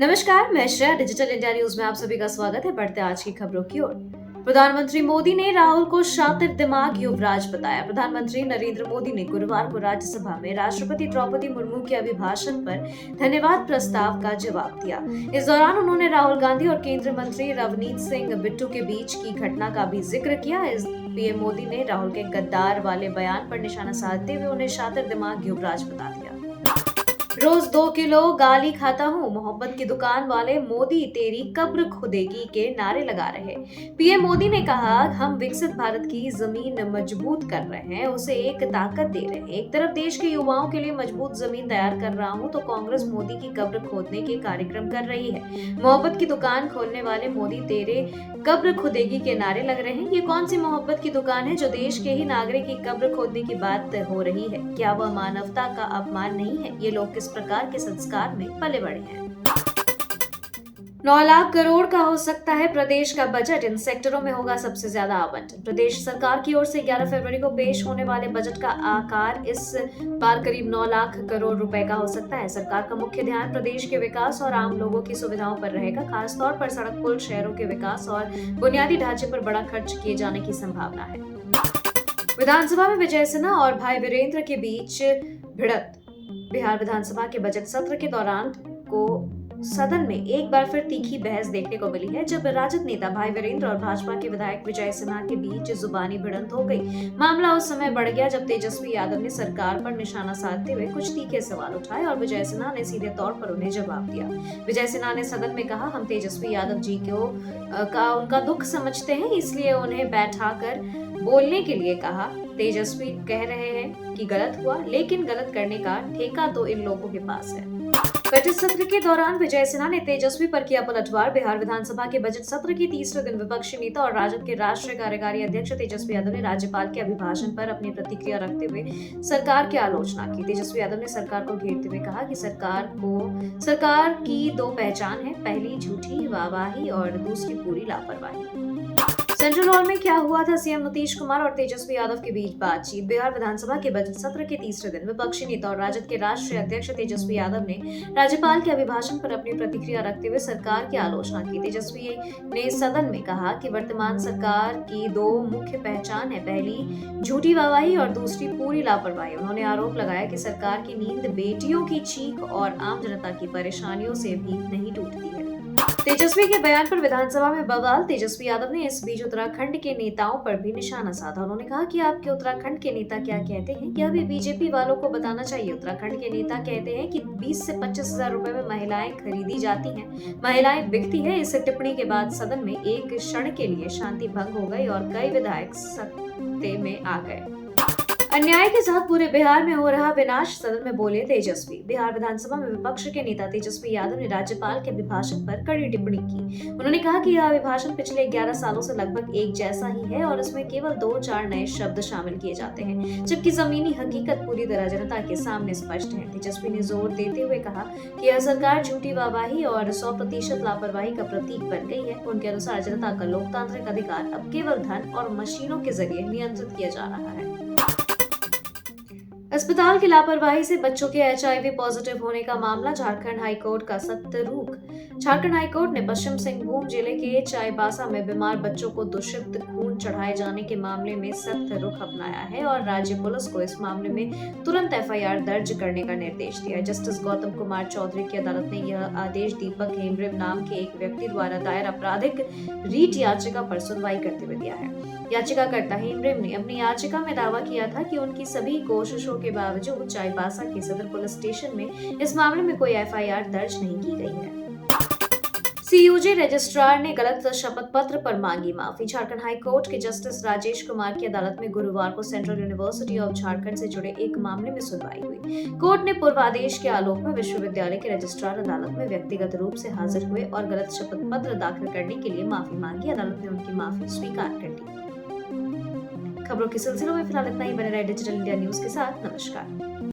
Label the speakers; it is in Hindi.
Speaker 1: नमस्कार, मैं श्रेया डिजिटल इंडिया न्यूज में आप सभी का स्वागत है। बढ़ते आज की खबरों की ओर। प्रधानमंत्री मोदी ने राहुल को शातिर दिमाग युवराज बताया। प्रधानमंत्री नरेंद्र मोदी ने गुरुवार को राज्यसभा में राष्ट्रपति द्रौपदी मुर्मू के अभिभाषण पर धन्यवाद प्रस्ताव का जवाब दिया। इस दौरान उन्होंने राहुल गांधी और केंद्रीय मंत्री रवनीत सिंह बिट्टू के बीच की घटना का भी जिक्र किया। इस पीएम मोदी ने राहुल के गद्दार वाले बयान पर निशाना साधते हुए उन्हें शातिर दिमाग युवराज बता दिया। रोज 2 किलो गाली खाता हूँ, मोहब्बत की दुकान वाले मोदी तेरी कब्र खुदेगी के नारे लगा रहे। पीएम मोदी ने कहा, हम विकसित भारत की जमीन मजबूत कर रहे हैं, उसे एक ताकत दे रहे हैं। एक तरफ देश के युवाओं के लिए मजबूत जमीन तैयार कर रहा हूँ तो कांग्रेस मोदी की कब्र खोदने के कार्यक्रम कर रही है। मोहब्बत की दुकान खोलने वाले मोदी तेरे कब्र खुदेगी के नारे लग रहे हैं। ये कौन सी मोहब्बत की दुकान है जो देश के ही नागरिक की कब्र खोदने की बात हो रही है? क्या वह मानवता का अपमान नहीं है? ये लोग किस प्रकार के संस्कार में पले बड़े हैं? 9 लाख करोड़ का हो सकता है प्रदेश का बजट, इन सेक्टरों में होगा सबसे ज्यादा आवंटन। प्रदेश सरकार की ओर से 11 फरवरी को पेश होने वाले बजट का आकार इस बार करीब 9 लाख करोड़ रुपए का हो सकता है। सरकार का मुख्य ध्यान प्रदेश के विकास और आम लोगों की सुविधाओं पर रहेगा। खासतौर पर सड़क, पुल, शहरों के विकास और बुनियादी ढांचे पर बड़ा खर्च किए जाने की संभावना है। विधानसभा में विजय सिन्हा और भाई वीरेंद्र के बीच भिड़ंत। बिहार विधानसभा के बजट सत्र के दौरान को सदन में एक बार फिर तीखी बहस देखने को मिली है, जब राजद नेता भाई वीरेंद्र और भाजपा के विधायक विजय सिन्हा के बीच जुबानी भिड़ंत हो गई। मामला उस समय बढ़ गया जब तेजस्वी यादव ने सरकार पर निशाना साधते हुए कुछ तीखे सवाल उठाए और विजय सिन्हा ने सीधे तौर पर उन्हें जवाब दिया। विजय सिन्हा ने सदन में कहा, हम तेजस्वी यादव जी को उनका दुख समझते हैं, इसलिए उन्हें बैठाकर बोलने के लिए कहा। तेजस्वी कह रहे हैं कि गलत हुआ, लेकिन गलत करने का ठेका तो इन लोगों के पास है। बजट सत्र के दौरान विजय सिन्हा ने तेजस्वी पर किया पलटवार। बिहार विधानसभा के बजट सत्र के तीसरे दिन विपक्षी नेता और राजद के राष्ट्रीय कार्यकारी अध्यक्ष तेजस्वी यादव ने राज्यपाल के अभिभाषण पर अपनी प्रतिक्रिया रखते हुए सरकार की आलोचना की। तेजस्वी यादव ने सरकार को घेरते हुए कहा कि सरकार की 2 पहचान है, पहली झूठी वाहवाही और दूसरी पूरी लापरवाही। सेंट्रल हॉल में क्या हुआ था? सीएम नीतीश कुमार और तेजस्वी यादव के बीच बातचीत। बिहार विधानसभा के बजट सत्र के तीसरे दिन विपक्षी नेता और राजद के राष्ट्रीय अध्यक्ष तेजस्वी यादव ने राज्यपाल के अभिभाषण पर अपनी प्रतिक्रिया रखते हुए सरकार की आलोचना की। तेजस्वी ने सदन में कहा कि वर्तमान सरकार की 2 मुख्य पहचान है, पहली झूठी वाहवाही और दूसरी पूरी लापरवाही। उन्होंने आरोप लगाया कि सरकार की नींद बेटियों की चीख और आम जनता की परेशानियों से भी नहीं टूटती है। तेजस्वी के बयान पर विधानसभा में बवाल। तेजस्वी यादव ने इस बीच उत्तराखंड के नेताओं पर भी निशाना साधा। उन्होंने कहा कि आपके उत्तराखंड के नेता क्या कहते हैं, यह भी बीजेपी वालों को बताना चाहिए। उत्तराखंड के नेता कहते हैं कि 20 से 25 हजार रुपए में महिलाएं खरीदी जाती हैं, महिलाएं बिकती है। इस टिप्पणी के बाद सदन में एक क्षण के लिए शांति भंग हो गई और कई विधायक सत्ते में आ गए। अन्याय के साथ पूरे बिहार में हो रहा विनाश, सदन में बोले तेजस्वी। बिहार विधानसभा में विपक्ष के नेता तेजस्वी यादव ने राज्यपाल के अभिभाषण पर कड़ी टिप्पणी की। उन्होंने कहा कि यह अभिभाषण पिछले 11 सालों से लगभग एक जैसा ही है और इसमें केवल 2-4 नए शब्द शामिल किए जाते हैं, जबकि जमीनी हकीकत पूरी तरह जनता के सामने स्पष्ट है। तेजस्वी ने जोर देते हुए कहा कि यह सरकार झूठी वाहवाही और 100% लापरवाही का प्रतीक बन गई है। उनके अनुसार जनता का लोकतांत्रिक अधिकार अब केवल धन और मशीनों के जरिए नियंत्रित किया जा रहा है। अस्पताल की लापरवाही से बच्चों के HIV पॉजिटिव होने का मामला, झारखंड हाईकोर्ट का सख्त रुख। झारखंड हाईकोर्ट ने पश्चिम सिंहभूम जिले के चाईबासा में बीमार बच्चों को दूषित खून चढ़ाए जाने के मामले में सख्त रुख अपनाया है और राज्य पुलिस को इस मामले में तुरंत FIR दर्ज करने का निर्देश दिया है। जस्टिस गौतम कुमार चौधरी की अदालत ने यह आदेश दीपक हेम्ब्रिम नाम के एक व्यक्ति द्वारा दायर आपराधिक रीट याचिका पर सुनवाई करते हुए दिया है। याचिकाकर्ता हेम्ब्रिम ने अपनी याचिका में दावा किया था कि उनकी सभी कोशिशों के बावजूद चाईबासा के सदर पुलिस स्टेशन में इस मामले में कोई FIR दर्ज नहीं की गई है। CUJ रजिस्ट्रार ने गलत शपथ पत्र पर मांगी माफी। झारखंड हाईकोर्ट के जस्टिस राजेश कुमार की अदालत में गुरुवार को सेंट्रल यूनिवर्सिटी ऑफ झारखंड से जुड़े एक मामले में सुनवाई हुई। कोर्ट ने पूर्वादेश के आलोक में विश्वविद्यालय के रजिस्ट्रार अदालत में व्यक्तिगत रूप से हाजिर हुए और गलत शपथ पत्र दाखिल करने के लिए माफी मांगी। अदालत ने उनकी माफी स्वीकार कर ली। खबरों के सिलसिलों में फिलहाल इतना ही। बने रहे डिजिटल इंडिया न्यूज के साथ। नमस्कार।